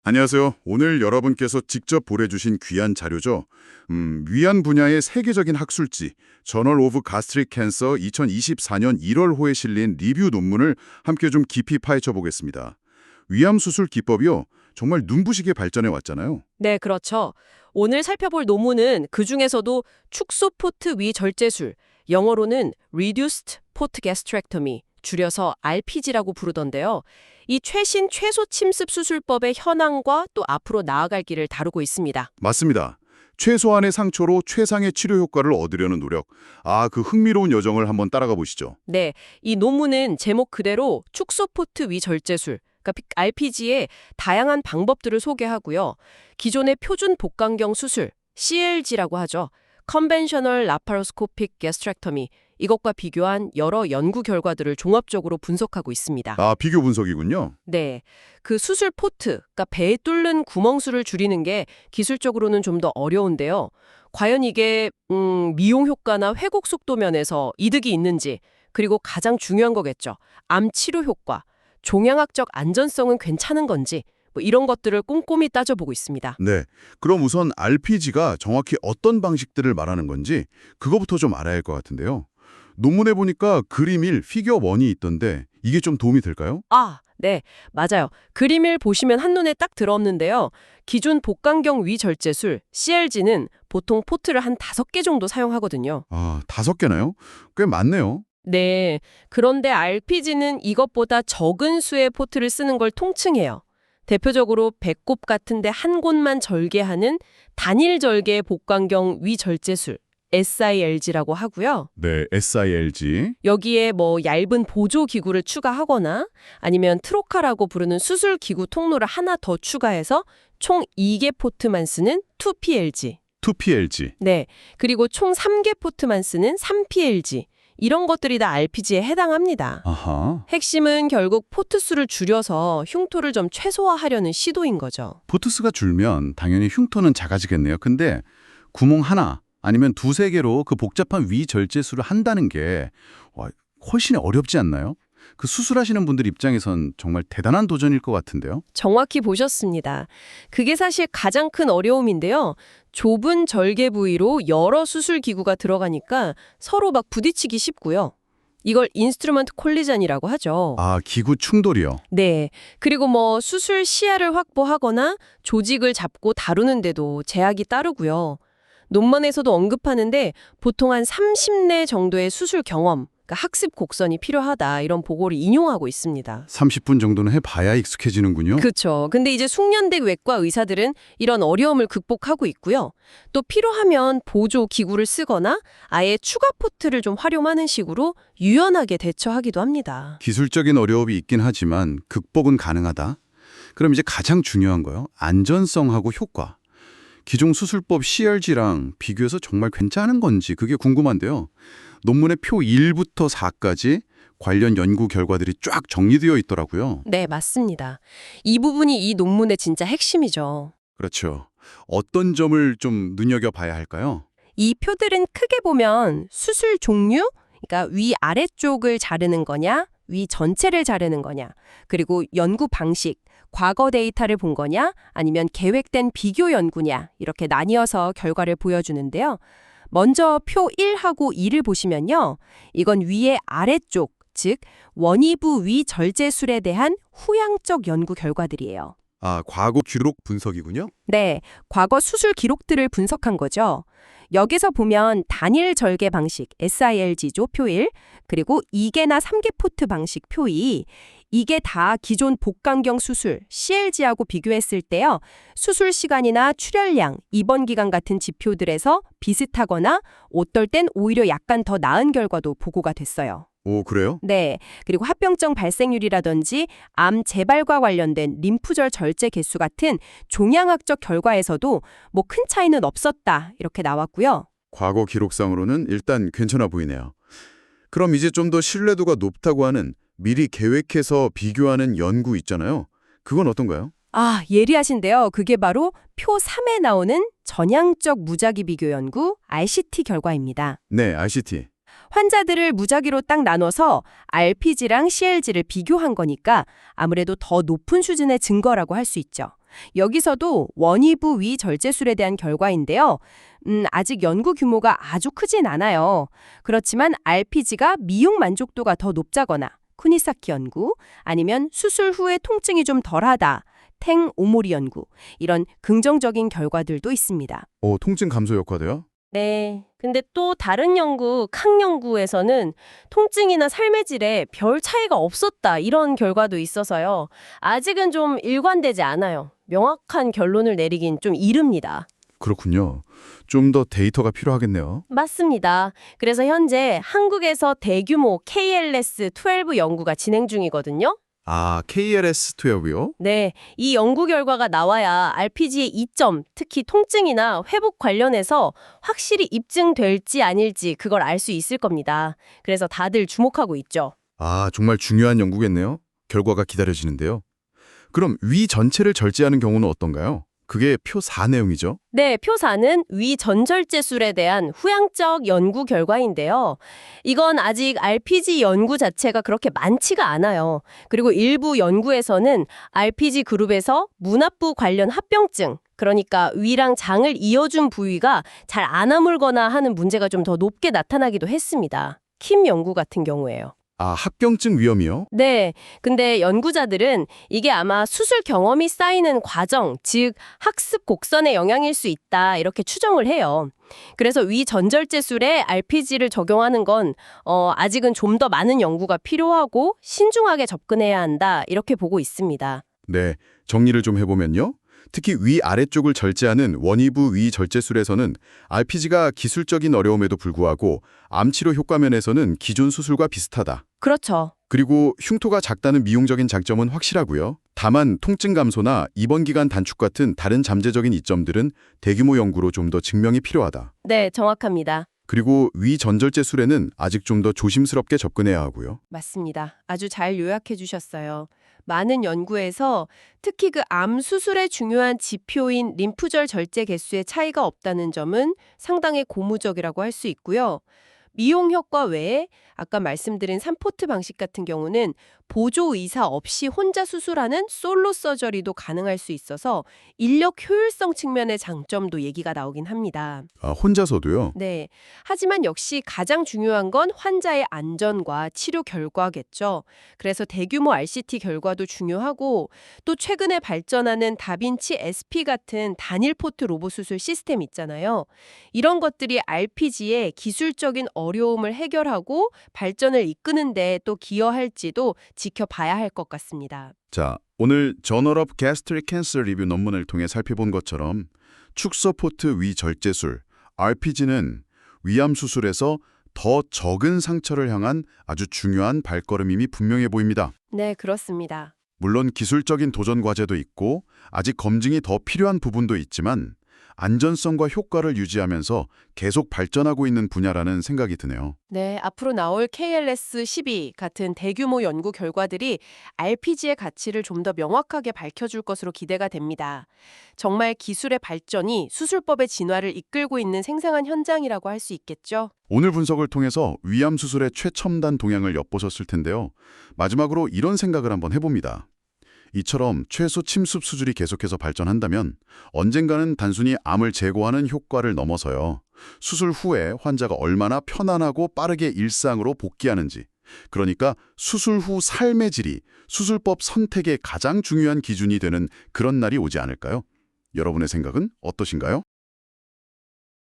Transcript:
안녕하세요. 오늘 여러분께서 직접 보내주신 귀한 자료죠. 위안 분야의 세계적인 학술지 저널 오브 가스트릭 캔서 2024년 1월호에 실린 리뷰 논문을 함께 좀 깊이 파헤쳐 보겠습니다. 위암 수술 기법이요. 정말 눈부시게 발전해 왔잖아요. 네, 그렇죠. 오늘 살펴볼 논문은 그중에서도 축소 포트 위 절제술, 영어로는 Reduced Port Gastrectomy, 줄여서 RPG라고 부르던데요. 이 최신 최소 침습 수술법의 현황과 또 앞으로 나아갈 길을 다루고 있습니다. 맞습니다. 최소한의 상처로 최상의 치료 효과를 얻으려는 노력. 그 흥미로운 여정을 한번 따라가 보시죠. 네, 이 논문은 제목 그대로 축소 포트 위 절제술, 그러니까 RPG의 다양한 방법들을 소개하고요. 기존의 표준 복강경 수술, CLG라고 하죠. Conventional Laparoscopic Gastrectomy, 이것과 비교한 여러 연구 결과들을 종합적으로 분석하고 있습니다. 비교 분석이군요. 네, 그 수술 포트, 그러니까 배에 뚫는 구멍수를 줄이는 게 기술적으로는 좀 더 어려운데요. 과연 이게 미용 효과나 회복 속도 면에서 이득이 있는지, 그리고 가장 중요한 거겠죠. 암 치료 효과, 종양학적 안전성은 괜찮은 건지, 뭐 이런 것들을 꼼꼼히 따져보고 있습니다. 네, 그럼 우선 RPG가 정확히 어떤 방식들을 말하는 건지 그거부터 좀 알아야 할 것 같은데요. 논문에 보니까 그림 1, 피겨 1이 있던데 이게 좀 도움이 될까요? 네, 맞아요. 그림 1 보시면 한눈에 딱 들어오는데요. 기존 복강경 위절제술, CLG는 보통 포트를 한 5개 정도 사용하거든요. 5개나요? 꽤 많네요. 네, 그런데 RPG는 이것보다 적은 수의 포트를 쓰는 걸 통칭해요. 대표적으로 배꼽 같은데 한 곳만 절개하는 단일 절개 복강경 위절제술, SILG라고 하고요. 네, SILG. 여기에 뭐 얇은 보조 기구를 추가하거나 아니면 트로카라고 부르는 수술 기구 통로를 하나 더 추가해서 총 2개 포트만 쓰는 2PLG. 2PLG. 네, 그리고 총 3개 포트만 쓰는 3PLG. 이런 것들이 다 RPG에 해당합니다. 아하. 핵심은 결국 포트 수를 줄여서 흉터를 좀 최소화하려는 시도인 거죠. 포트 수가 줄면 당연히 흉터는 작아지겠네요. 근데 구멍 하나 아니면 2~3개로 그 복잡한 위절제술을 한다는 게 훨씬 어렵지 않나요? 그 수술하시는 분들 입장에선 정말 대단한 도전일 것 같은데요. 정확히 보셨습니다. 그게 사실 가장 큰 어려움인데요. 좁은 절개 부위로 여러 수술 기구가 들어가니까 서로 막 부딪히기 쉽고요. 이걸 인스트루먼트 콜리전이라고 하죠. 기구 충돌이요. 네. 그리고 뭐 수술 시야를 확보하거나 조직을 잡고 다루는데도 제약이 따르고요. 논문에서도 언급하는데 보통 한 30내 정도의 수술 경험, 그러니까 학습 곡선이 필요하다 이런 보고를 인용하고 있습니다. 30분 정도는 해봐야 익숙해지는군요. 그렇죠. 근데 이제 숙련된 외과 의사들은 이런 어려움을 극복하고 있고요. 또 필요하면 보조 기구를 쓰거나 아예 추가 포트를 좀 활용하는 식으로 유연하게 대처하기도 합니다. 기술적인 어려움이 있긴 하지만 극복은 가능하다. 그럼 이제 가장 중요한 거요. 안전성하고 효과. 기존 수술법 CLG랑 비교해서 정말 괜찮은 건지 그게 궁금한데요. 논문의 표 1부터 4까지 관련 연구 결과들이 쫙 정리되어 있더라고요. 네, 맞습니다. 이 부분이 이 논문의 진짜 핵심이죠. 그렇죠. 어떤 점을 좀 눈여겨봐야 할까요? 이 표들은 크게 보면 수술 종류, 그러니까 위 아래쪽을 자르는 거냐, 위 전체를 자르는 거냐, 그리고 연구 방식, 과거 데이터를 본 거냐, 아니면 계획된 비교 연구냐, 이렇게 나뉘어서 결과를 보여주는데요. 먼저 표 1하고 2를 보시면요. 이건 위의 아래쪽, 즉 원위부 위 절제술에 대한 후향적 연구 결과들이에요. 과거 기록 분석이군요. 네, 과거 수술 기록들을 분석한 거죠. 여기서 보면 단일 절개 방식 SILG조 표 1, 그리고 2개나 3개 포트 방식 표 2, 이게 다 기존 복강경 수술 CLG하고 비교했을 때요. 수술 시간이나 출혈량, 입원 기간 같은 지표들에서 비슷하거나 어떨 땐 오히려 약간 더 나은 결과도 보고가 됐어요. 오, 그래요? 네, 그리고 합병증 발생률이라든지 암 재발과 관련된 림프절 절제 개수 같은 종양학적 결과에서도 뭐 큰 차이는 없었다 이렇게 나왔고요. 과거 기록상으로는 일단 괜찮아 보이네요. 그럼 이제 좀 더 신뢰도가 높다고 하는 미리 계획해서 비교하는 연구 있잖아요. 그건 어떤가요? 예리하신데요. 그게 바로 표 3에 나오는 전향적 무작위 비교 연구 RCT 결과입니다. 네, RCT. 환자들을 무작위로 딱 나눠서 RPG랑 CLG를 비교한 거니까 아무래도 더 높은 수준의 증거라고 할 수 있죠. 여기서도 원위부 위절제술에 대한 결과인데요. 아직 연구 규모가 아주 크진 않아요. 그렇지만 RPG가 미용 만족도가 더 높다거나 쿠니사키 연구, 아니면 수술 후에 통증이 좀 덜하다, 탱 오모리 연구, 이런 긍정적인 결과들도 있습니다. 통증 감소 효과도요? 네. 근데 또 다른 연구, 캉 연구에서는 통증이나 삶의 질에 별 차이가 없었다 이런 결과도 있어서요. 아직은 좀 일관되지 않아요. 명확한 결론을 내리긴 좀 이릅니다. 그렇군요. 좀 더 데이터가 필요하겠네요. 맞습니다. 그래서 현재 한국에서 대규모 KLS-12 연구가 진행 중이거든요. KLS-12요? 네, 이 연구 결과가 나와야 RPG의 이점, 특히 통증이나 회복 관련해서 확실히 입증될지 아닐지 그걸 알 수 있을 겁니다. 그래서 다들 주목하고 있죠. 정말 중요한 연구겠네요. 결과가 기다려지는데요. 그럼 위 전체를 절제하는 경우는 어떤가요? 그게 표 4 내용이죠? 네, 표 4는 위 전절제술에 대한 후향적 연구 결과인데요. 이건 아직 RPG 연구 자체가 그렇게 많지가 않아요. 그리고 일부 연구에서는 RPG 그룹에서 문합부 관련 합병증, 그러니까 위랑 장을 이어준 부위가 잘 안 아물거나 하는 문제가 좀 더 높게 나타나기도 했습니다. 킴 연구 같은 경우에요. 합병증 위험이요? 네. 근데 연구자들은 이게 아마 수술 경험이 쌓이는 과정, 즉 학습 곡선의 영향일 수 있다 이렇게 추정을 해요. 그래서 위 전절제술에 RPG를 적용하는 건 아직은 좀 더 많은 연구가 필요하고 신중하게 접근해야 한다 이렇게 보고 있습니다. 네, 정리를 좀 해보면요. 특히 위 아래쪽을 절제하는 원위부 위 절제술에서는 RPG가 기술적인 어려움에도 불구하고 암치료 효과 면에서는 기존 수술과 비슷하다. 그렇죠. 그리고 흉터가 작다는 미용적인 장점은 확실하고요. 다만 통증 감소나 입원 기간 단축 같은 다른 잠재적인 이점들은 대규모 연구로 좀 더 증명이 필요하다. 네, 정확합니다. 그리고 위 전절제술에는 아직 좀 더 조심스럽게 접근해야 하고요. 맞습니다. 아주 잘 요약해 주셨어요. 많은 연구에서 특히 그 암 수술의 중요한 지표인 림프절 절제 개수의 차이가 없다는 점은 상당히 고무적이라고 할 수 있고요. 미용 효과 외에 아까 말씀드린 3포트 방식 같은 경우는 보조 의사 없이 혼자 수술하는 솔로 서저리도 가능할 수 있어서 인력 효율성 측면의 장점도 얘기가 나오긴 합니다. 혼자서도요? 네. 하지만 역시 가장 중요한 건 환자의 안전과 치료 결과겠죠. 그래서 대규모 RCT 결과도 중요하고 또 최근에 발전하는 다빈치 SP 같은 단일 포트 로봇 수술 시스템 있잖아요. 이런 것들이 RPG의 기술적인 어려움을 해결하고 발전을 이끄는데 또 기여할지도 지켜봐야 할 것 같습니다. 자, 오늘 저널 오브 가스트릭 캔서 리뷰 논문을 통해 살펴본 것처럼 축서포트 위 절제술, RPG는 위암 수술에서 더 적은 상처를 향한 아주 중요한 발걸음임이 분명해 보입니다. 네, 그렇습니다. 물론 기술적인 도전 과제도 있고 아직 검증이 더 필요한 부분도 있지만 안전성과 효과를 유지하면서 계속 발전하고 있는 분야라는 생각이 드네요. 네, 앞으로 나올 KLS-12 같은 대규모 연구 결과들이 RPG의 가치를 좀 더 명확하게 밝혀줄 것으로 기대가 됩니다. 정말 기술의 발전이 수술법의 진화를 이끌고 있는 생생한 현장이라고 할 수 있겠죠? 오늘 분석을 통해서 위암 수술의 최첨단 동향을 엿보셨을 텐데요. 마지막으로 이런 생각을 한번 해봅니다. 이처럼 최소 침습 수술이 계속해서 발전한다면 언젠가는 단순히 암을 제거하는 효과를 넘어서요. 수술 후에 환자가 얼마나 편안하고 빠르게 일상으로 복귀하는지, 그러니까 수술 후 삶의 질이 수술법 선택의 가장 중요한 기준이 되는 그런 날이 오지 않을까요? 여러분의 생각은 어떠신가요?